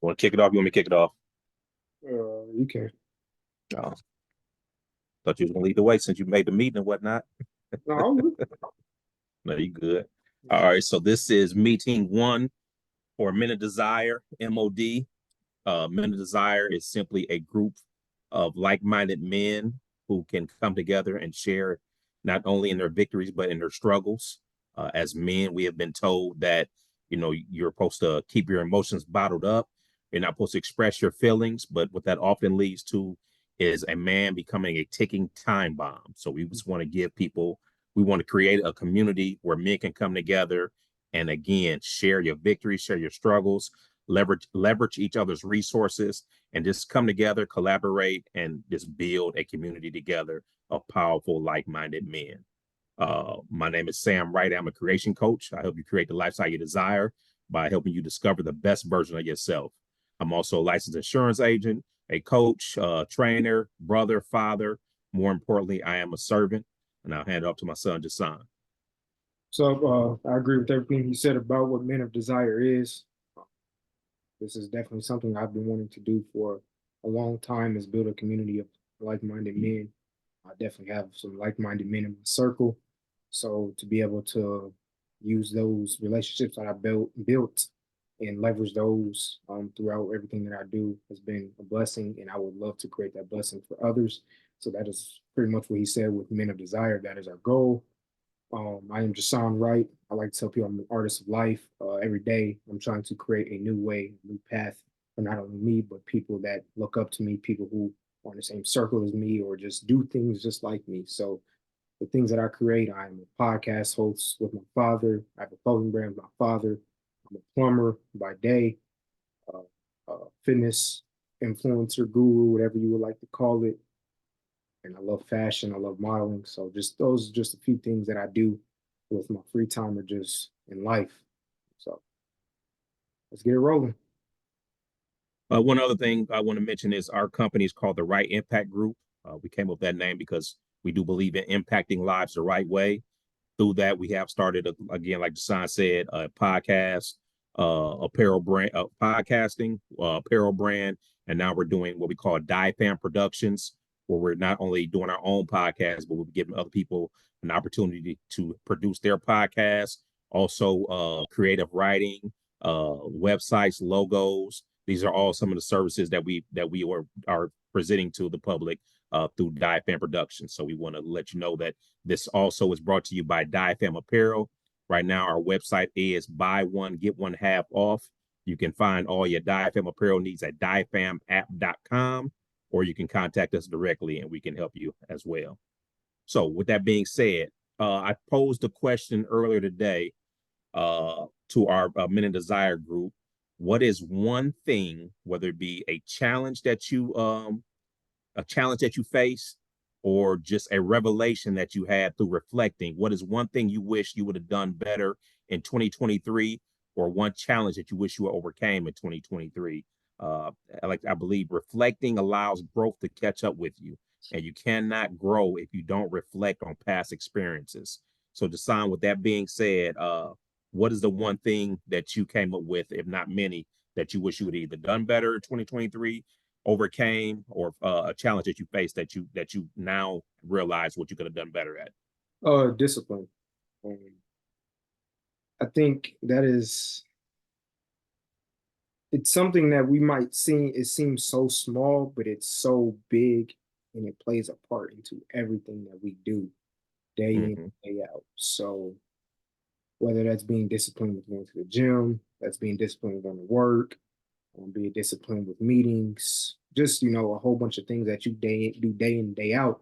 Want to kick it off? You want me to kick it off? You can. Oh, thought you was gonna lead the way since you made the meeting and whatnot. No, No, you good. All right, so this is meeting one for Men of Desire, MOD. Men of Desire is simply a group of like-minded men who can come together and share not only in their victories but in their struggles. As men, we have been told that you're supposed to keep your emotions bottled up. You're not supposed to express your feelings, but what that often leads to is a man becoming a ticking time bomb. So we just want to give people, we want to create a community where men can come together and again share your victories, share your struggles, leverage each other's resources, and just come together, collaborate, and just build a community together of powerful, like-minded men. My name is Sam Wright. I'm a creation coach. I help you create the lifestyle you desire by helping you discover the best version of yourself. I'm also a licensed insurance agent, a coach, trainer, brother, father. More importantly, I am a servant, and I'll hand it off to my son, Jason. so I agree with everything you said about what Men of Desire is. This is definitely something I've been wanting to do for a long time is build a community of like-minded men. I definitely have some like-minded men in my circle. So to be able to use those relationships that I built and leverage those throughout everything that I do has been a blessing, and I would love to create that blessing for others. So that is pretty much what he said with Men of Desire. That is our goal. I am Jason Wright. I like to tell people I'm an artist of life. Every day, I'm trying to create a new way, a new path for not only me, but people that look up to me, people who are in the same circle as me, or just do things just like me. So, the things that I create, I am a podcast host with my father. I have a clothing brand with my father. I'm a plumber by day, uh, fitness influencer guru, whatever you would like to call it, and I love fashion. I love modeling. So just those are just a few things that I do with my free time or just in life. So let's get it rolling. One other thing I want to mention is our company is called the Right Impact Group. We came up with that name because we do believe in impacting lives the right way. Through that, we have started, again, like Desan said, a podcast, apparel brand, podcasting, apparel brand. And now we're doing what we call DIFAM Productions, where we're not only doing our own podcast, but we're giving other people an opportunity to produce their podcast. Also, creative writing, websites, logos. These are all some of the services that we are presenting to the public through DIFAM Productions. So we want to let you know that this also is brought to you by DIFAM Apparel. Right now, our website is buy one, get one half off. You can find all your DIFAM apparel needs at diafamapp.com, or you can contact us directly and we can help you as well. So, with that being said, I posed a question earlier today to our Men in Desire group. What is one thing, whether it be a challenge that you face or just a revelation that you had through reflecting? What is one thing you wish you would have done better in 2023, or one challenge that you wish you overcame in 2023? I believe reflecting allows growth to catch up with you, and you cannot grow if you don't reflect on past experiences. So, Desan, with that being said, what is the one thing that you came up with, if not many, that you wish you would either done better in 2023, overcame, or a challenge that you faced that you now realize what you could have done better at? Discipline. Um, I think that is it's something that we might see. It seems so small, but it's so big, and it plays a part into everything that we do day in, Mm-hmm. day out. So whether that's being disciplined with going to the gym, that's being disciplined with going to work, being disciplined with meetings, just a whole bunch of things that you do day in, day out.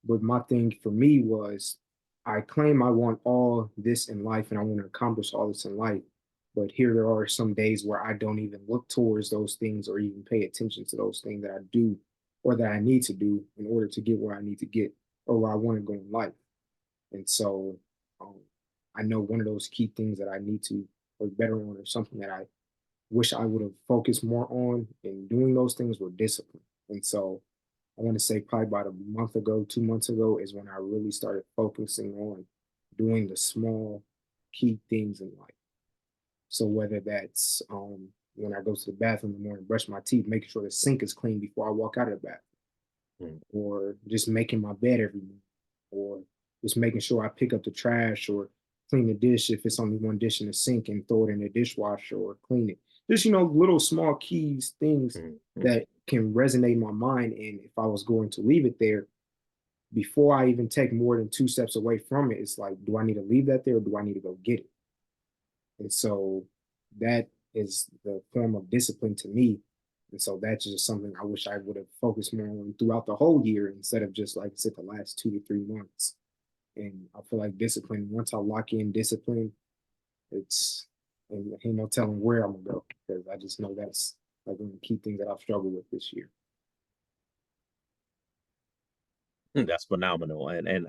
But my thing for me was I claim I want all this in life and I want to accomplish all this in life. But here there are some days where I don't even look towards those things or even pay attention to those things that I do or that I need to do in order to get where I need to get or where I want to go in life. And so um, I know one of those key things that I need to work better on or something that I wish I would have focused more on in doing those things were discipline. And so I want to say probably about a month ago, 2 months ago is when I really started focusing on doing the small key things in life. So whether that's when I go to the bathroom in the morning, brush my teeth, making sure the sink is clean before I walk out of the bathroom, Mm. or just making my bed every morning, or just making sure I pick up the trash or clean the dish if it's only one dish in the sink and throw it in the dishwasher or clean it. Just, little small keys, things Mm. that can resonate in my mind. And if I was going to leave it there, before I even take more than 2 steps away from it, it's like, do I need to leave that there or do I need to go get it? And so that is the form of discipline to me. And so that's just something I wish I would have focused more on throughout the whole year instead of just like I said, the last 2 to 3 months. And I feel like discipline, once I lock in discipline, it's and ain't no telling where I'm gonna go because I just know that's like one of the key things that I've struggled with this year. That's phenomenal. And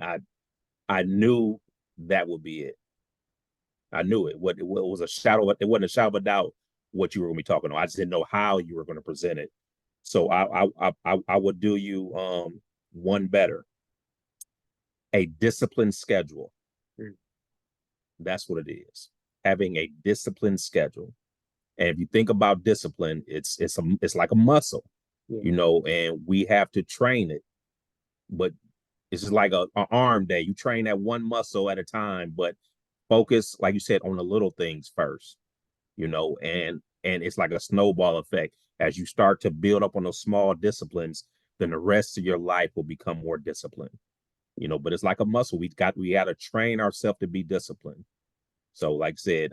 I knew that would be it. I knew it. What it was a shadow, it wasn't a shadow of a doubt what you were gonna be talking about. I just didn't know how you were gonna present it. So I would do you one better, a disciplined schedule. Mm. That's what it is. Having a disciplined schedule. And if you think about discipline, it's like a muscle, Yeah. and we have to train it. But it's just like a arm day. You train that one muscle at a time, but focus, like you said, on the little things first, and it's like a snowball effect. As you start to build up on those small disciplines, then the rest of your life will become more disciplined. But it's like a muscle. We got to train ourselves to be disciplined. So, like I said,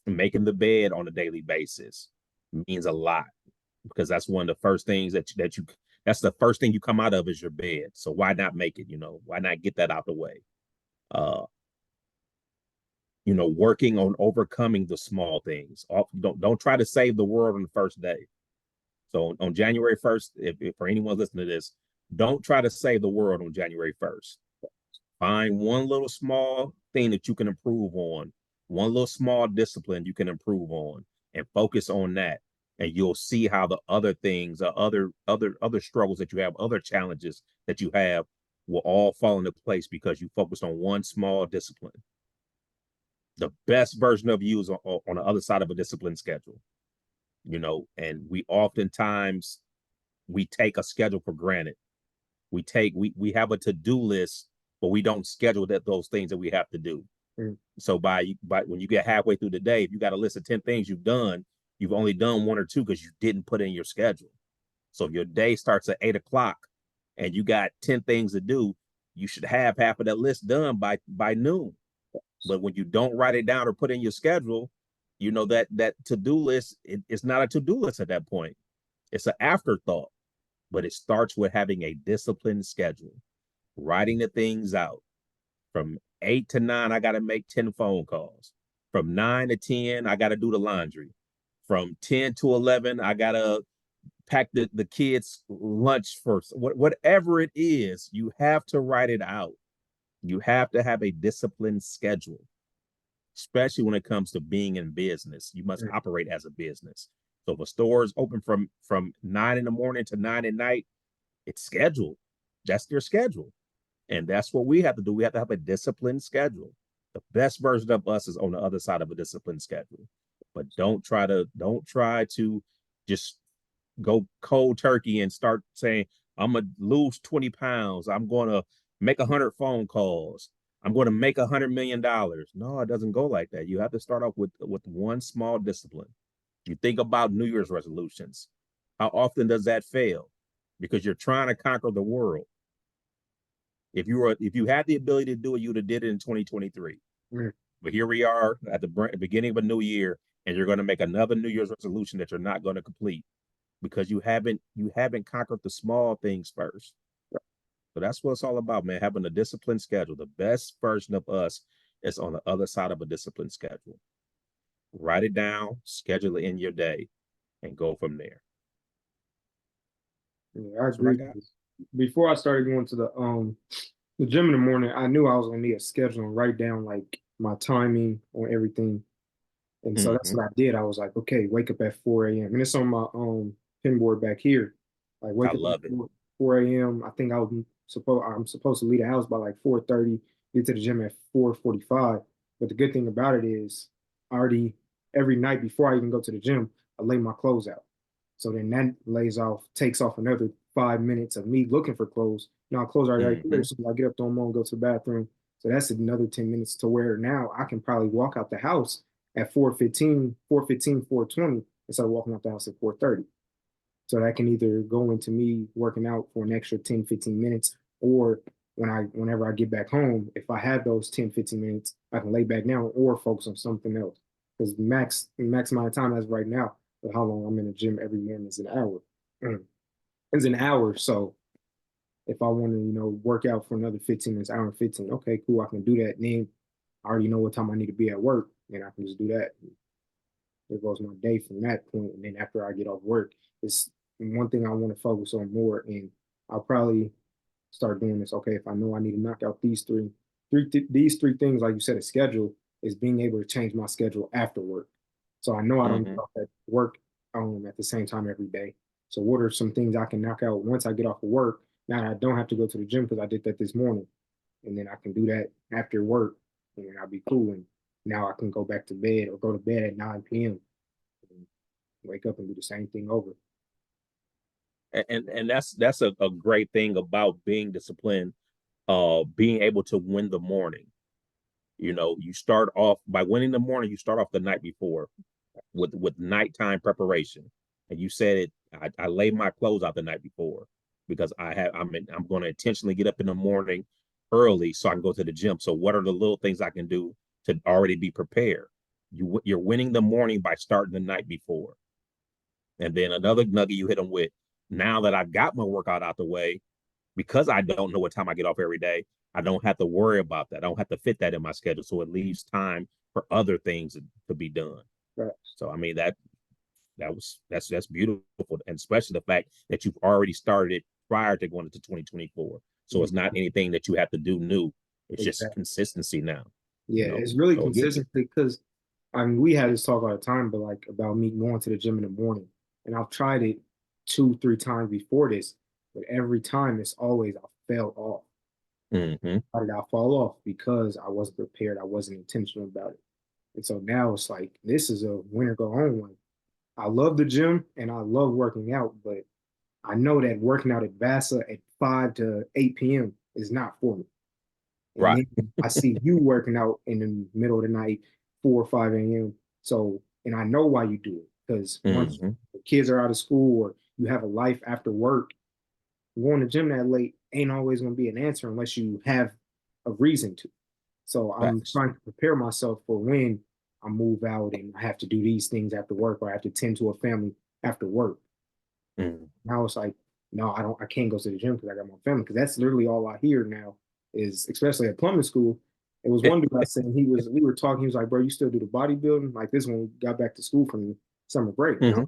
making the bed on a daily basis means a lot because that's one of the first things that you that's the first thing you come out of is your bed. So why not make it? Why not get that out the way? Uh, working on overcoming the small things. Don't try to save the world on the first day. So on January 1st, if for anyone listening to this, don't try to save the world on January 1st. Find one little small thing that you can improve on, one little small discipline you can improve on, and focus on that. And you'll see how the other things, other struggles that you have, other challenges that you have, will all fall into place because you focused on one small discipline. The best version of you is on the other side of a discipline schedule. And we oftentimes we take a schedule for granted. We have a to-do list, but we don't schedule those things that we have to do. Mm. So by when you get halfway through the day, if you got a list of 10 things you've only done one or two because you didn't put in your schedule. So if your day starts at 8 o'clock and you got 10 things to do, you should have half of that list done by noon. But when you don't write it down or put in your schedule, that to-do list, it's not a to-do list at that point. It's an afterthought. But it starts with having a disciplined schedule, writing the things out. From 8 to 9, I got to make 10 phone calls. From 9 to 10, I got to do the laundry. From 10 to 11, I got to pack the kids' lunch first. Whatever it is, you have to write it out. You have to have a disciplined schedule, especially when it comes to being in business. You must Mm. operate as a business. So if a store is open from 9 in the morning to 9 at night, it's scheduled. That's their schedule. And that's what we have to do. We have to have a disciplined schedule. The best version of us is on the other side of a disciplined schedule. But don't try to just go cold turkey and start saying, I'm gonna lose 20 pounds. I'm gonna make 100 phone calls. I'm going to make $100 million. No, it doesn't go like that. You have to start off with one small discipline. You think about New Year's resolutions. How often does that fail? Because you're trying to conquer the world. If you had the ability to do it, you'd have did it in 2023. Mm. But here we are at the beginning of a new year, and you're going to make another New Year's resolution that you're not going to complete because you haven't conquered the small things first. So that's what it's all about, man. Having a disciplined schedule. The best version of us is on the other side of a disciplined schedule. Write it down, schedule it in your day, and go from there. Yeah, I That's what I agree. got. Before I started going to the gym in the morning, I knew I was gonna need a schedule and write down like my timing on everything. And so that's Mm-hmm. what I did. I was like, okay, wake up at 4 a.m. And it's on my pin board back here. Like I wake up at love it. 4 a.m. I think I'm supposed to leave the house by like 4:30, get to the gym at 4:45. But the good thing about it is I already every night before I even go to the gym, I lay my clothes out. So then that takes off another 5 minutes of me looking for clothes. Now clothes are right there. Hmm. So I get up, throw them on, go to the bathroom. So that's another 10 minutes to where now I can probably walk out the house at 4:15, 4:15, 4:20 instead of walking out the house at 4:30. So that can either go into me working out for an extra 10, 15 minutes, or whenever I get back home, if I have those 10, 15 minutes, I can lay back down or focus on something else. Because max amount of time as right now, for how long I'm in the gym every morning is an hour. It's an hour. So if I want to, work out for another 15 minutes, hour and 15, okay, cool, I can do that. And then I already know what time I need to be at work, and I can just do that. There goes my day from that point. And then after I get off work, it's one thing I want to focus on more. And I'll probably start doing this. Okay, if I know I need to knock out these three things, like you said, a schedule is being able to change my schedule after work. So I know I don't get Hmm. off at work at the same time every day. So what are some things I can knock out once I get off of work? Now that I don't have to go to the gym because I did that this morning, and then I can do that after work, and then I'll be cool. And now I can go back to bed or go to bed at 9 p.m. and wake up and do the same thing over. And that's a great thing about being disciplined, being able to win the morning. You start off by winning the morning, you start off the night before with nighttime preparation. And you said it, I lay my clothes out the night before because I'm going to intentionally get up in the morning early so I can go to the gym. So what are the little things I can do to already be prepared? You're winning the morning by starting the night before. And then another nugget you hit them with, now that I've got my workout out the way, because I don't know what time I get off every day, I don't have to worry about that. I don't have to fit that in my schedule. So it leaves time for other things to be done. Right. So I mean that's beautiful. And especially the fact that you've already started it prior to going into 2024. So it's not anything that you have to do new. It's just Exactly. consistency now, Yeah, it's really So again, consistent because I mean we had this talk all the time, but like about me going to the gym in the morning. And I've tried it 2, 3 times before this, but every time it's always I fell off. mm-hmm, How did I fall off? Because I wasn't prepared, I wasn't intentional about it. And so now it's like this is a win or go home one. I love the gym and I love working out, but I know that working out at Vasa at 5 to 8 p.m. is not for me. And right. then I see you working out in the middle of the night, 4 or 5 a.m. So, and I know why you do it because once Mm-hmm, the kids are out of school or you have a life after work, going to the gym that late ain't always going to be an answer unless you have a reason to. So I'm facts. trying to prepare myself for when I move out and I have to do these things after work or I have to tend to a family after work. Mm-hmm, Now it's like, no, I can't go to the gym because I got my family. Because that's literally all I hear now is, especially at plumbing school. It was one dude I saying we were talking. He was like, bro, you still do the bodybuilding? Like this when we got back to school from summer break. And mm-hmm,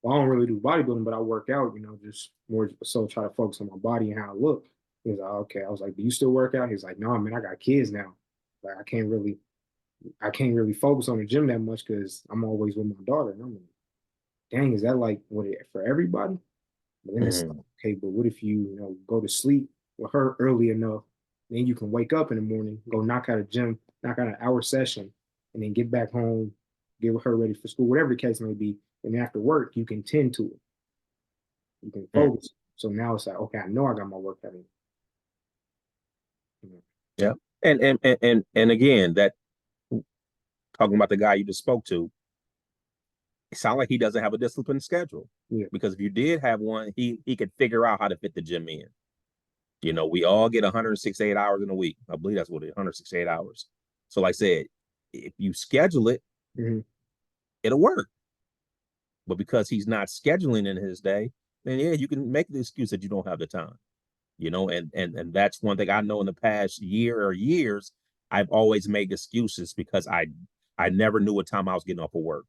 well, I don't really do bodybuilding, but I work out. Just more so try to focus on my body and how I look. He was like, okay. I was like, do you still work out? He's like, no, man, I got kids now. Like I can't really focus on the gym that much because I'm always with my daughter. And I'm like, dang, is that like what it for everybody? But then it's like, mm-hmm, okay, but what if you go to sleep with her early enough, then you can wake up in the morning, go knock out a gym, knock out an hour session, and then get back home, get her ready for school, whatever the case may be. And after work, you can tend to it. You can mm-hmm. focus. So now it's like, okay, I know I got my work cut in. Yeah. And again, that talking about the guy you just spoke to, it sounds like he doesn't have a disciplined schedule. Yeah. Because if you did have one, he could figure out how to fit the gym in. We all get 168 hours in a week. I believe that's what it is, 168 hours. So, like I said, if you schedule it, Mm-hmm. it'll work. But because he's not scheduling in his day, then yeah, you can make the excuse that you don't have the time. And that's one thing I know in the past year or years, I've always made excuses because I never knew what time I was getting off of work.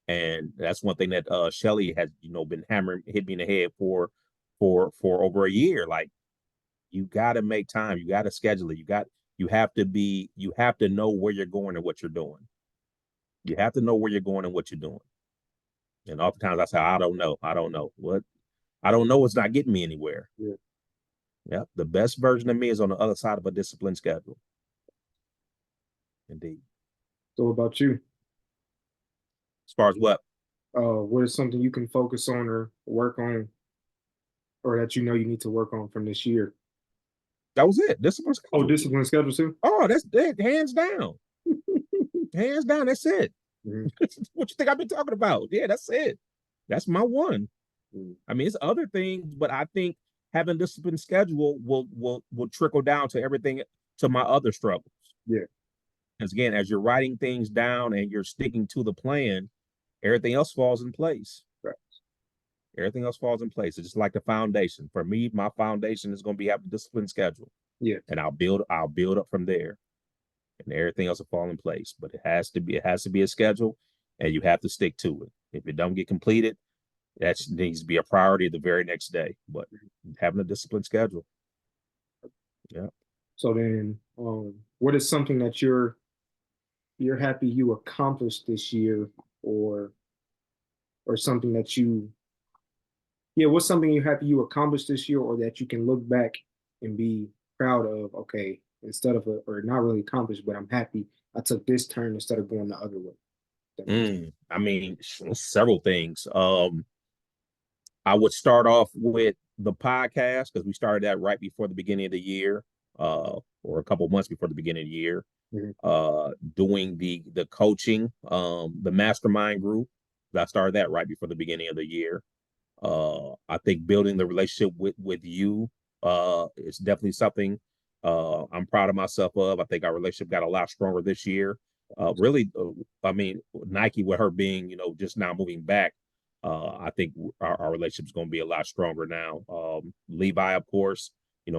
And that's one thing that Shelly has, been hammering, hit me in the head for over a year. Like you got to make time, you got to schedule it, you have to know where you're going and what you're doing. You have to know where you're going and what you're doing. And oftentimes I say, I don't know what I don't know. It's not getting me anywhere. Yeah. Yeah, the best version of me is on the other side of a disciplined schedule. Indeed. So what about you? As far as What is something you can focus on or work on, or that you know you need to work on from this year? that was it. Discipline Oh, schedule. discipline schedule too. Oh, that's it. Hands down. Hands down. That's it. Mhm. What you think I've been talking about? Yeah, that's it. That's my one. Mhm. I mean, it's other things, but I think having disciplined schedule will trickle down to everything to my other struggles. Yeah, Because again, as you're writing things down and you're sticking to the plan, everything else falls in place. right. Everything else falls in place. It's just like the foundation. For me, my foundation is going to be having a disciplined schedule, Yeah, and I'll build up from there, and everything else will fall in place. But it has to be a schedule, and you have to stick to it. If it don't get completed, that needs to be a priority the very next day. But having a disciplined schedule, yeah. so then, what is something that you're happy you accomplished this year, or something that you, yeah, what's something you're happy you accomplished this year, or that you can look back and be proud of? Okay, instead of or not really accomplished, but I'm happy I took this turn instead of going the other way. That makes I mean, several things. I would start off with the podcast because we started that right before the beginning of the year, or a couple months before the beginning of the year. Mhm. Doing the coaching, the mastermind group. I started that right before the beginning of the year. I think building the relationship with you is definitely something I'm proud of myself of. I think our relationship got a lot stronger this year. Really, I mean, Nike with her being, just now moving back, I think our relationship is going to be a lot stronger now. Levi, of course,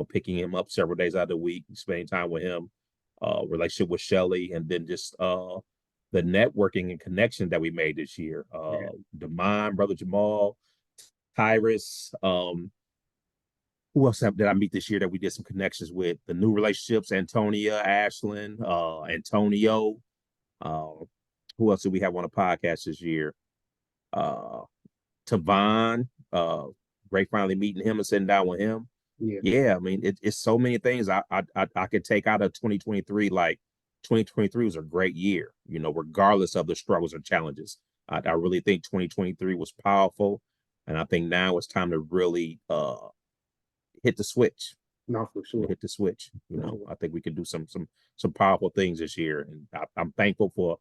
picking him up several days out of the week, spending time with him. Relationship with Shelly, and then just the networking and connection that we made this year. Yeah, Demond, brother Jamal, Tyrus. Who else did I meet this year that we did some connections with? The new relationships: Antonia, Ashlyn, Antonio. Uh, who else did we have on the podcast this year? Uh, Tavon. Great finally meeting him and sitting down with him. yeah, Yeah, I mean, it's so many things I could take out of 2023. Like 2023 was a great year, regardless of the struggles or challenges. I really think 2023 was powerful, and I think now it's time to really hit the switch. no, for sure. Hit the switch. For sure. I think we can do some powerful things this year, and I'm thankful for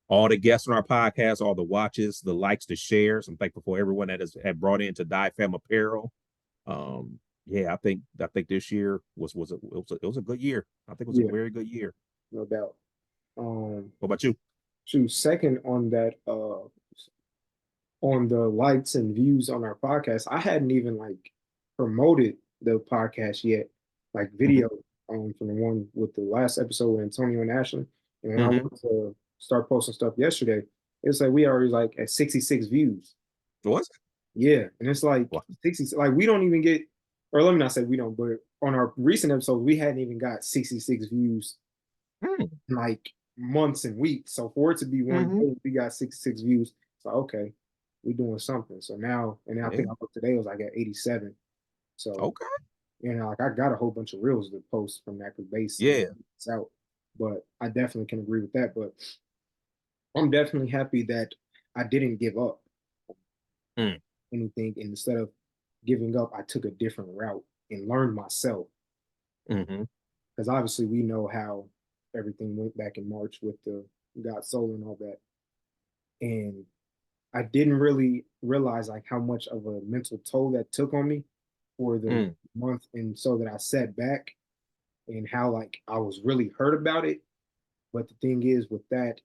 all the guests on our podcast, all the watches, the likes, the shares. I'm thankful for everyone that has had brought into Fam Apparel. Yeah, I think this year was a good year. I think it was a Yeah, very good year. no doubt. Um, What about you? to second on that, on the likes and views on our podcast, I hadn't even like promoted the podcast yet, like Mm-hmm. video, from the one with the last episode with Antonio and Ashley. And when I Mm-hmm. went to start posting stuff yesterday, it's like we already like at 66 views. Was it? Yeah, and it's like What? 60, like we don't even get, or let me not say we don't, but on our recent episode, we hadn't even got 66 views in like months and weeks. So for it to be one Mm-hmm. day, we got 66 views. So okay, we're doing something. So now, and I think Yeah. I looked today, it was like at 87. So, Okay. like I got a whole bunch of reels to post from that because base Yeah. it's out. But I definitely can agree with that. But I'm definitely happy that I didn't give up Mm. anything. And instead of giving up, I took a different route and learned myself. Mm-hmm. Because obviously we know how everything went back in March with the God Soul and all that. And I didn't really realize like how much of a mental toll that took on me for the Mm. month. And so that I sat back and how like I was really hurt about it. But the thing is with that,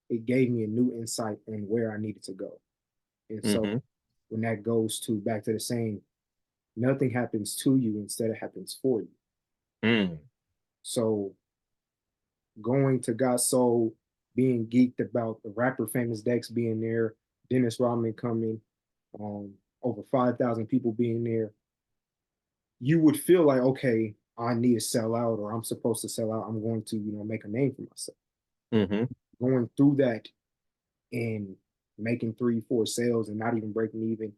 it gave me a new insight on where I needed to go. And so Mm-hmm. when that goes to back to the saying, nothing happens to you, instead it happens for you. Mm. So going to Got Soul, being geeked about the rapper Famous Dex being there, Dennis Rodman coming, over 5,000 people being there, you would feel like, okay, I need to sell out, or I'm supposed to sell out. I'm going to, make a name for myself. Mm-hmm. Going through that and making 3, 4 sales and not even breaking even,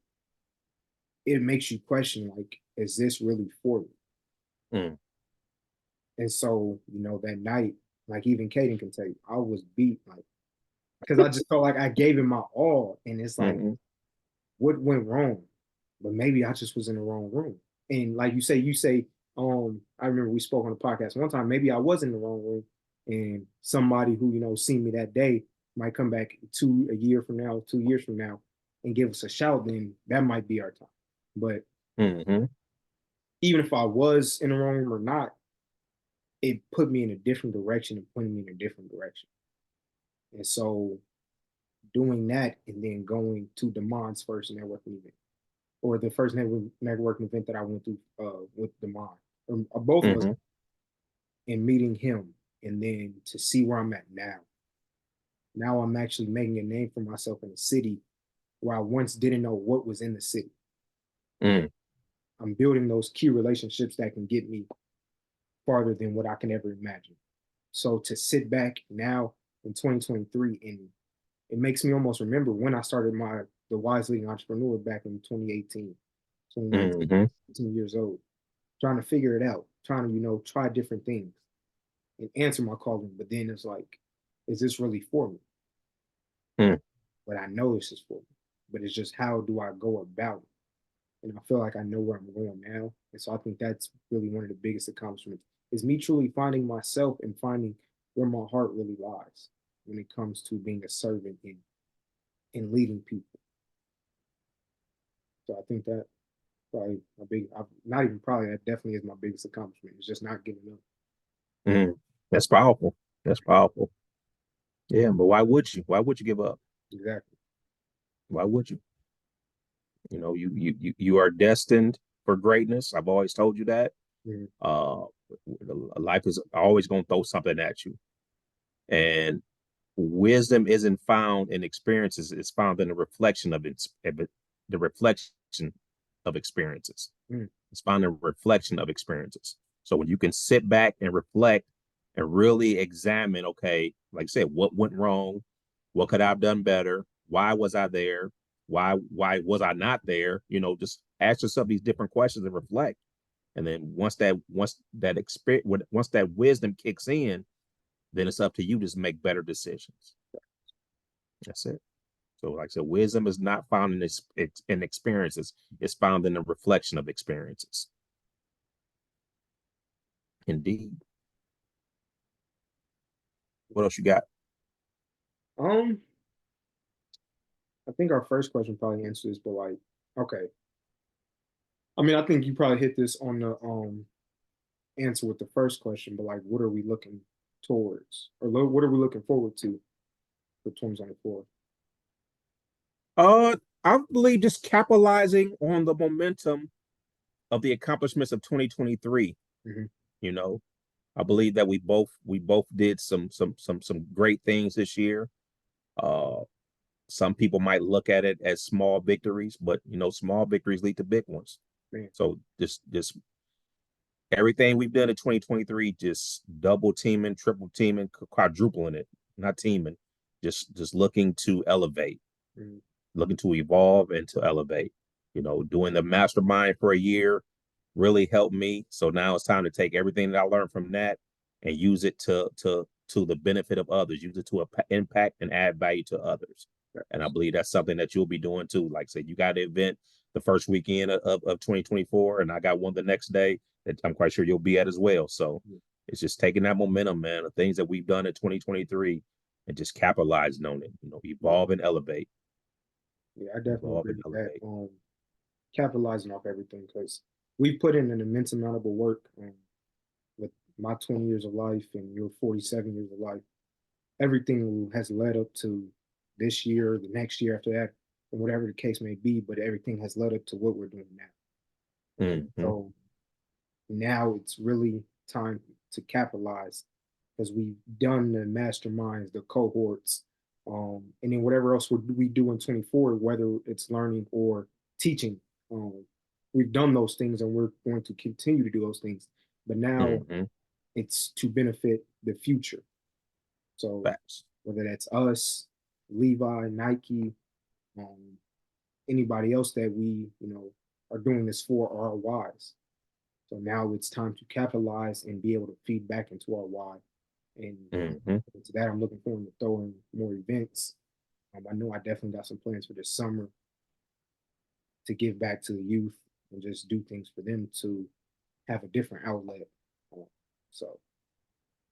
it makes you question, like, is this really for me? Mm. And so, that night, like even Kaden can tell you, I was beat. Like because I just felt like I gave it my all, and it's like, Hmm. what went wrong? But maybe I just was in the wrong room. And like you say, I remember we spoke on the podcast one time. Maybe I was in the wrong room, and somebody who seen me that day might come back a year from now, 2 years from now, and give us a shout. Then that might be our time. But Hmm. even if I was in the wrong room or not, it put me in a different direction and pointed me in a different direction. And so doing that and then going to Demon's first networking event or the first networking event that I went through with Demond, or both of us, Hmm. and meeting him, and then to see where I'm at now. Now I'm actually making a name for myself in the city where I once didn't know what was in the city. Mm. I'm building those key relationships that can get me farther than what I can ever imagine. So to sit back now in 2023, and it makes me almost remember when I started the Wise Leading Entrepreneur back in 2018, 2019, Hmm. 18 years old, trying to figure it out, trying to, try different things and answer my calling. But then it's like, is this really for me? Mm. But I know this is for me. But it's just how do I go about it? And I feel like I know where I'm going now. And so I think that's really one of the biggest accomplishments is me truly finding myself and finding where my heart really lies when it comes to being a servant and leading people. So I think that probably my big, not even probably, that definitely is my biggest accomplishment. It's just not giving up. Mm. That's powerful. That's powerful. Yeah, but why would you? Why would you give up? Exactly. Why would you? You are destined for greatness. I've always told you that. Mhm. Uh, life is always going to throw something at you, and wisdom isn't found in experiences; it's found in the reflection of the reflection of experiences. Mhm. It's found in reflection of experiences. So when you can sit back and reflect and really examine, okay, like I said, what went wrong? What could I have done better? Why was I there? Why was I not there? Just ask yourself these different questions and reflect. And then once that experience once that wisdom kicks in, then it's up to you to make better decisions. That's it. So, like I said, wisdom is not found in experiences; it's found in the reflection of experiences. Indeed. What else you got? Um, I think our first question probably answers, but like, okay. I mean, I think you probably hit this on the answer with the first question, but like, what are we looking towards, or what are we looking forward to for 2024? Uh, I believe just capitalizing on the momentum of the accomplishments of 2023. Hmm. You know, I believe that we both did some great things this year. Uh, some people might look at it as small victories, but small victories lead to big ones. Man, So just everything we've done in 2023, just double teaming, triple teaming, quadrupling it, not teaming, just looking to elevate, mhm. looking to evolve and to elevate. Doing the mastermind for a year really helped me. So now it's time to take everything that I learned from that and use it to the benefit of others, use it to impact and add value to others. And I believe that's something that you'll be doing too. Like I said, you got an event the first weekend of 2024, and I got one the next day that I'm quite sure you'll be at as well. So it's just taking that momentum, man, of things that we've done in 2023 and just capitalizing on it, Yeah, evolve and elevate, yeah, I definitely evolve agree and with that. elevate. Capitalizing off everything because we put in an immense amount of work with my 20 years of life and your 47 years of life. Everything has led up to this year, the next year after that, and whatever the case may be. But everything has led up to what we're doing now. Mm-hmm. So now it's really time to capitalize because we've done the masterminds, the cohorts, and then whatever else we do in 24, whether it's learning or teaching. Um, we've done those things and we're going to continue to do those things. But now Mm-hmm. it's to benefit the future. So Facts. whether that's us, Levi, Nike, um, anybody else that we, are doing this for are our whys. So now it's time to capitalize and be able to feed back into our why And Hmm. to that, I'm looking forward to throwing more events. I know I definitely got some plans for this summer to give back to the youth and just do things for them to have a different outlet. Um, so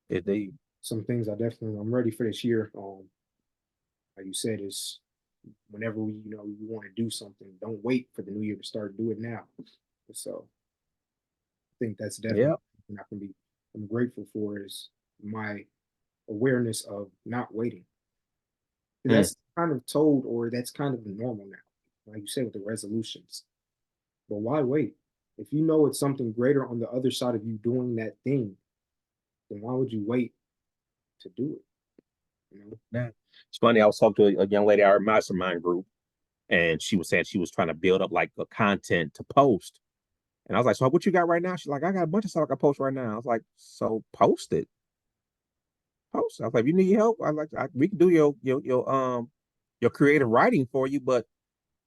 They, some things I'm ready for this year. Like you said, is whenever you want to do something, don't wait for the new year to start. Do it now. So I think that's definitely yeah. something I'm grateful for is my awareness of not waiting. Mm. That's kind of told, or that's kind of the normal now, like you said with the resolutions. But why wait? If you know it's something greater on the other side of you doing that thing, then why would you wait to do it? Yeah. It's funny. I was talking to a young lady at our mastermind group, and she was saying she was trying to build up like a content to post. And I was like, "So what you got right now?" She's like, "I got a bunch of stuff I can post right now." I was like, "So post it, post." It. I was like, "If you need help, we can do your creative writing for you, but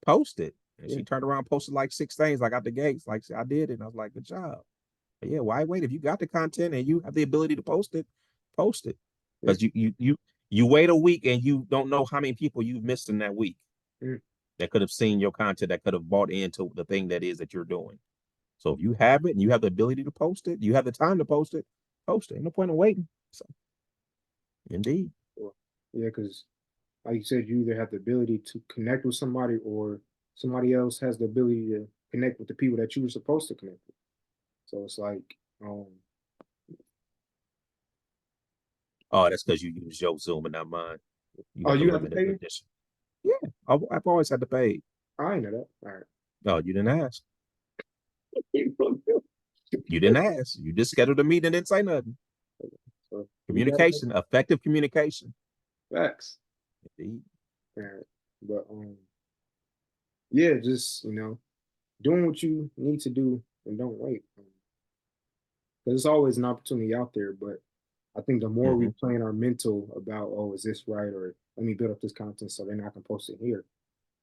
post it." And Yeah, she turned around, posted like 6 things, like out the gates, like I did it. And I was like, "Good job." But yeah, why wait? If you got the content and you have the ability to post it, post it. yeah, Because you wait a week and you don't know how many people you've missed in that week yeah, that could have seen your content, that could have bought into the thing that is that you're doing. So if you have it and you have the ability to post it, you have the time to post it, post it. Ain't no point in waiting. So indeed. sure. Yeah, because like you said, you either have the ability to connect with somebody or somebody else has the ability to connect with the people that you were supposed to connect with. So it's like, Oh, that's because you use your Zoom and not mine. You oh, got the you have to limited pay? edition. Yeah, I've always had to pay. I know that. All right. No, you didn't ask. You didn't ask. You just scheduled a meeting and didn't say nothing. So you got Communication, effective communication. facts. Indeed. All right. But yeah, just doing what you need to do and don't wait. There's always an opportunity out there, but I think the more we Mm-hmm. plan our mental about, oh, is this right? Or let me build up this content so then I can post it here.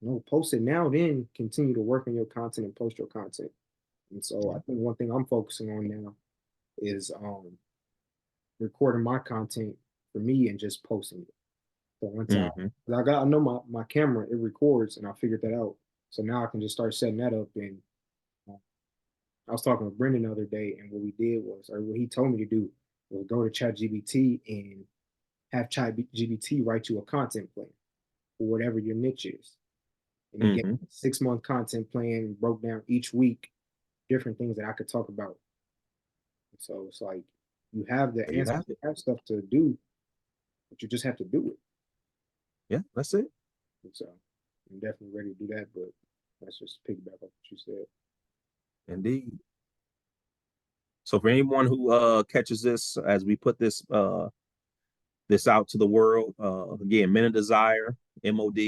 No, post it now, then continue to work on your content and post your content. And so I Yeah. think one thing I'm focusing on now is recording my content for me and just posting it. So once Mm-hmm. I know my camera, it records and I figured that out. So now I can just start setting that up. And uh, I was talking with Brendan the other day, and what we did was, or what he told me to do was go to ChatGPT and have ChatGPT write you a content plan for whatever your niche is. And he gave Mm-hmm. me a 6 month content plan, broke down each week different things that I could talk about. So it's like you have the There you answers, have it. you have stuff to do, but you just have to do it. Yeah, that's it. And so I'm definitely ready to do that, but that's just piggyback off what you said. Indeed. So for anyone who catches this as we put this out to the world, again, Men of Desire, MOD,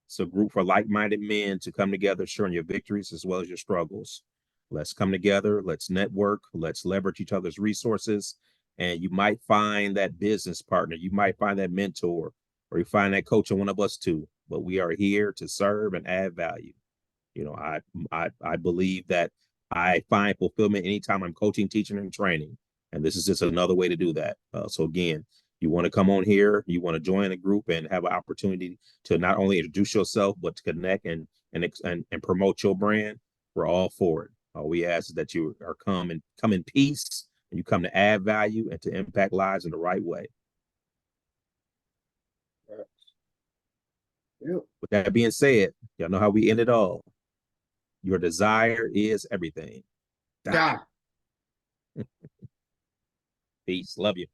it's a group for like-minded men to come together, sharing your victories as well as your struggles. Let's come together, let's network, let's leverage each other's resources, and you might find that business partner, you might find that mentor, or you find that coach in one of us too. But we are here to serve and add value. You know, I believe that I find fulfillment anytime I'm coaching, teaching, and training, and this is just another way to do that. So again, you want to come on here, you want to join a group and have an opportunity to not only introduce yourself but to connect and promote your brand. We're all for it. All we ask is that you are come in peace and you come to add value and to impact lives in the right way. Yep. With that being said, y'all know how we end it all. Your desire is everything. God. Peace. Love you.